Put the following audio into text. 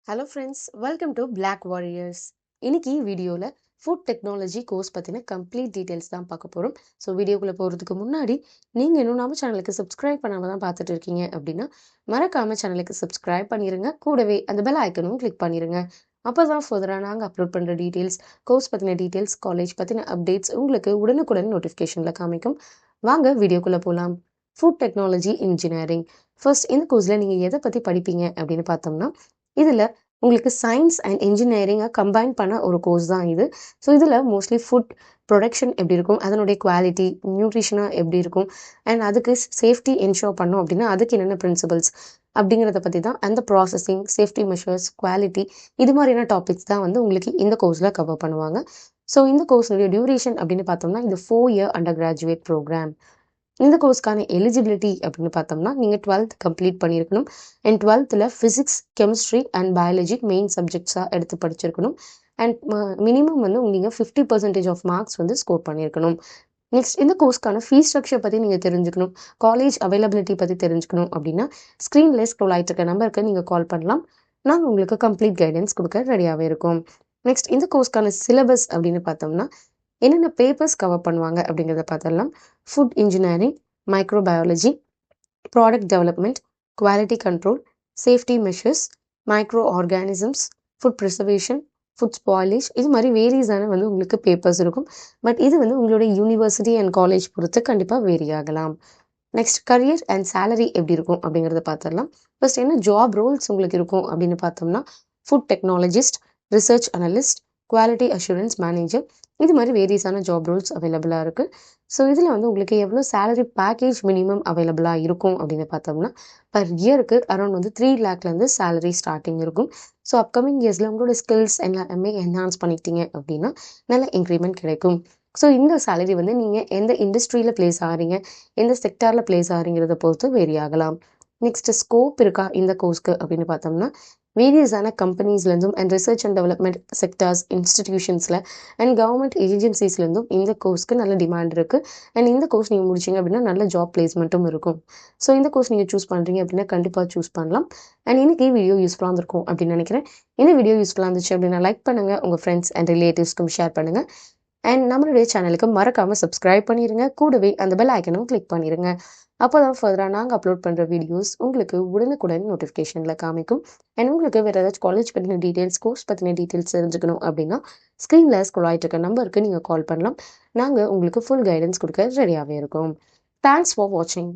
Hello friends, welcome to Black Warriors. இன்னைக்கு வீடியோவில் food technology course பற்றின கம்ப்ளீட் டீட்டெயில்ஸ் தான் பார்க்க போகிறோம். ஸோ வீடியோக்குள்ளே போகிறதுக்கு முன்னாடி நீங்கள் இன்னும் நம்ம சேனலுக்கு சப்ஸ்கிரைப் பண்ணாமல் தான் பார்த்துட்டு இருக்கீங்க அப்படின்னா மறக்காமல் சேனலுக்கு சப்ஸ்கிரைப் பண்ணிடுங்க. கூடவே அந்த பெல் ஐக்கனும் கிளிக் பண்ணிடுங்க. அப்போ தான் ஃபர்தராக நாங்கள் அப்லோட் பண்ணுற டீட்டெயில்ஸ், கோர்ஸ் பற்றின டீட்டெயில்ஸ், காலேஜ் பற்றின அப்டேட்ஸ் உங்களுக்கு உடனுக்குடன் நோட்டிஃபிகேஷனில் காமிக்கும். வாங்க வீடியோக்குள்ளே போகலாம். Food technology engineering. ஃபர்ஸ்ட் இந்த கோர்ஸில் நீங்கள் எதை பற்றி படிப்பீங்க அப்படின்னு பார்த்தோம்னா, இதில் உங்களுக்கு சயின்ஸ் அண்ட் இன்ஜினியரிங்கை கம்பைன் பண்ண ஒரு கோர்ஸ் தான் இது. ஸோ இதில் மோஸ்ட்லி ஃபுட் ப்ரொடக்ஷன் எப்படி இருக்கும், அதனுடைய குவாலிட்டி, நியூட்ரிஷனாக எப்படி இருக்கும், அண்ட் அதுக்கு சேஃப்டி என்ஷோர் பண்ணோம் அப்படின்னா அதுக்கு என்னென்ன பிரின்சிபல்ஸ் அப்படிங்கிறத பற்றி தான், அந்த ப்ராசஸிங், சேஃப்டி மெஷர்ஸ், குவாலிட்டி, இது மாதிரியான டாபிக்ஸ் தான் வந்து உங்களுக்கு இந்த கோர்ஸில் கவர் பண்ணுவாங்க. ஸோ இந்த கோர்ஸுடைய டியூரேஷன் அப்படின்னு பார்த்தோம்னா இது 4 year அண்டர் கிராஜுவேட் ப்ரோக்ராம். இந்த கோர்ஸ்க்கான எலிஜிபிலிட்டி அப்படின்னு பார்த்தோம்னா நீங்கள் 12th கம்ப்ளீட் பண்ணியிருக்கணும். And 12th physics, chemistry and biology main சப்ஜெக்ட்ஸாக எடுத்து படிச்சிருக்கணும். அண்ட் மினிமம் வந்து நீங்கள் 50% ஆஃப் மார்க்ஸ் வந்து ஸ்கோர் பண்ணியிருக்கணும். நெக்ஸ்ட் இந்த கோர்ஸ்க்கான ஃபீஸ் ஸ்ட்ரக்சர் பற்றி நீங்கள் தெரிஞ்சுக்கணும், காலேஜ் அவைலபிலிட்டி பற்றி தெரிஞ்சுக்கணும் அப்படின்னா ஸ்க்ரீனில் ஸ்க்ரோல் ஆகிட்டு இருக்க நம்பருக்கு நீங்கள் கால் பண்ணலாம். நாங்கள் உங்களுக்கு கம்ப்ளீட் கைடன்ஸ் கொடுக்க ரெடியாகவே இருக்கோம். நெக்ஸ்ட் இந்த கோர்ஸ்க்கான சிலபஸ் அப்படின்னு பார்த்தோம்னா என்னென்ன பேப்பர்ஸ் கவர் பண்ணுவாங்க அப்படிங்கிறத பார்த்தரலாம். Food engineering, microbiology, product development, quality control, safety measures, microorganisms, food preservation, food spoilage, இது மாதிரி வேரியஸான வந்து உங்களுக்கு பேப்பர்ஸ் இருக்கும். பட் இது வந்து உங்களுடைய யூனிவர்சிட்டி அண்ட் காலேஜ் பொறுத்து கண்டிப்பாக வேரி ஆகலாம். நெக்ஸ்ட் கரியர் அண்ட் சேலரி எப்படி இருக்கும் அப்படிங்கிறத பார்த்துடலாம். ஃபர்ஸ்ட் என்ன ஜாப் ரோல்ஸ் உங்களுக்கு இருக்கும் அப்படின்னு பார்த்தோம்னா food technologist, research analyst, quality assurance manager, இது மாதிரி வேரியஸான ஜாப் ரோல்ஸ் அவைலபிளாக இருக்குது. ஸோ இதில் வந்து உங்களுக்கு எவ்வளோ சேலரி பேக்கேஜ் மினிமம் அவைலபிளாக இருக்கும் அப்படின்னு பார்த்தோம்னா பர் இயருக்கு அரௌண்ட் வந்து 3 lakhலேருந்து சேலரி ஸ்டார்டிங் இருக்கும். ஸோ அப்கமிங் இயர்ஸில் உங்களோட ஸ்கில்ஸ் எல்லாமே என்ஹான்ஸ் பண்ணிக்கிட்டீங்க அப்படின்னா நல்ல இன்க்ரிமெண்ட் கிடைக்கும். ஸோ இந்த சேலரி வந்து நீங்கள் எந்த இண்டஸ்ட்ரியில் பிளேஸ் ஆகிறீங்க, எந்த செக்டாரில் பிளேஸ் ஆகிறீங்கிறத பொறுத்து வேரி ஆகலாம். நெக்ஸ்ட் ஸ்கோப் இருக்கா இந்த கோர்ஸ்க்கு அப்படின்னு பார்த்தோம்னா வேரியஸான கம்பெனிஸ்லேருந்தும் and research and development sectors, இன்ஸ்டிடியூஷன்ஸில் அண்ட் கவர்மெண்ட் ஏஜென்சிஸ்லேருந்தும் இந்த கோர்ஸ்க்கு நல்ல டிமாண்ட் இருக்குது. அண்ட் இந்த கோர்ஸ் நீங்கள் முடிச்சிங்க அப்படின்னா நல்ல ஜாப் பிளேஸ்மெண்ட்டும் இருக்கும். ஸோ இந்த கோர்ஸ் நீங்கள் சூஸ் பண்ணுறீங்க அப்படின்னா கண்டிப்பாக சூஸ் பண்ணலாம். அண்ட் இன்னைக்கு வீடியோ யூஸ்ஃபுல்லாக இருந்திருக்கும் அப்படின்னு நினைக்கிறேன். இந்த வீடியோ யூஸ்ஃபுல்லாக இருந்துச்சு அப்படின்னா லைக் பண்ணுங்கள், உங்கள் ஃப்ரெண்ட்ஸ் அண்ட் ரிலேட்டிவ்ஸ்க்கும் ஷேர் பண்ணுங்கள். அண்ட் நம்மளுடைய சேனலுக்கு மறக்காமல் சப்ஸ்கிரைப் பண்ணிடுங்க. கூடவே அந்த பெல் ஐக்கனும் கிளிக் பண்ணிடுங்க. அப்போ தான் ஃபர்தராக நாங்கள் அப்லோட் பண்ணுற வீடியோஸ் உங்களுக்கு உடனுக்குடன் நோட்டிஃபிகேஷனில் காமிக்கும். அண்ட் உங்களுக்கு வேறு ஏதாச்சும் காலேஜ் பற்றின டீட்டெயில்ஸ், கோர்ஸ் பற்றின டீட்டெயில்ஸ் தெரிஞ்சுக்கணும் அப்படின்னா ஸ்க்ரீனில் ஸ்க்ரோல் ஆகிட்டு இருக்க நம்பருக்கு நீங்கள் கால் பண்ணலாம். நாங்கள் உங்களுக்கு ஃபுல் கைடன்ஸ் கொடுக்க ரெடியாகவே இருக்கோம். தேங்க்ஸ் ஃபார் வாட்சிங்.